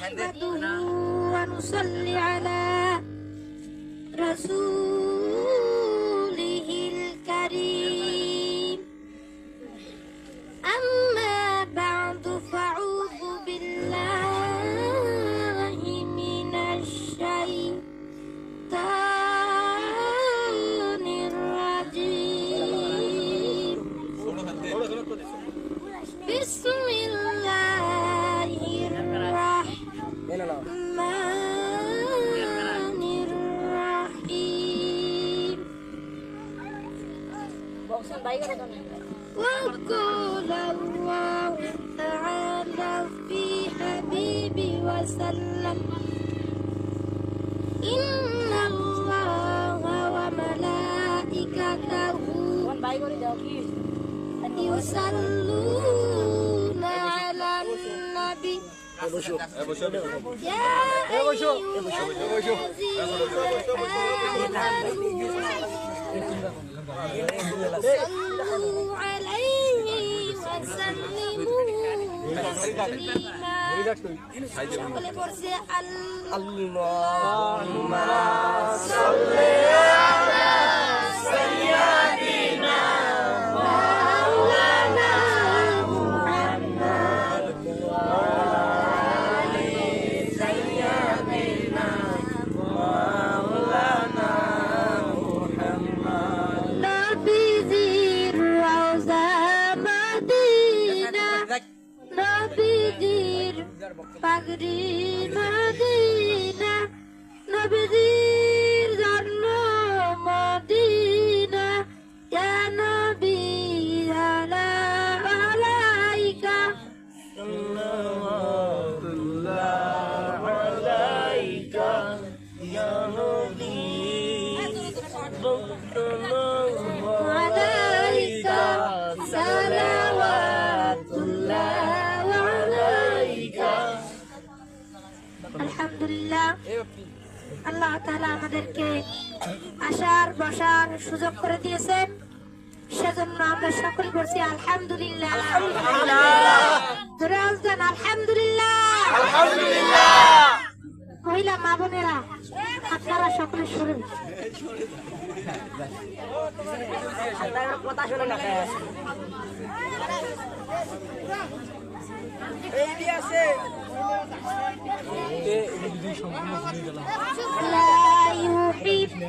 نحمده ونصلي على رسوله الكريم أما بعد فأعوذ بالله من الشيطان الرجيم بسم الله الرحمن الرحيم وقال الله تعالى في حبيبي وسلم إن الله وملائكته يصلون على النبي يا أيها صلوا عليه وسلموا تسليما সকলে পড়ছে আল্লাহুম্মা সাল্লি আলা সাইয়্যিদিনা মাওলানা মুহাম্মদ ওয়া আলি সাইয়্যিদিনা মাওলানা মুহাম্মদ নবীজির রওজা মদিনা নবীজির পাগড়ি মদিনা নবীজির জন্ম মদিনা ইয়া নবী আলাইকা সাল্লাল্লাহু আলাইকা ইয়া নবী আলাইকা সালাওয়াতুল্লাহ আলাইকা আলহামদুলিল্লাহ আল্লাহ তাআলা আমাদেরকে আসার বসার সুযোগ করে দিয়েছেন সেজন্য আমরা সকল করছি আলহামদুলিল্লাহ আলহামদুলিল্লাহ মহিলা মা বোনেরা আপনারা সকলে শুনুন কথা শুনুন না এই দিয়ে আছে لا يحب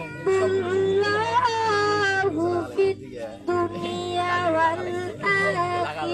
الله في الدنيا والآخرة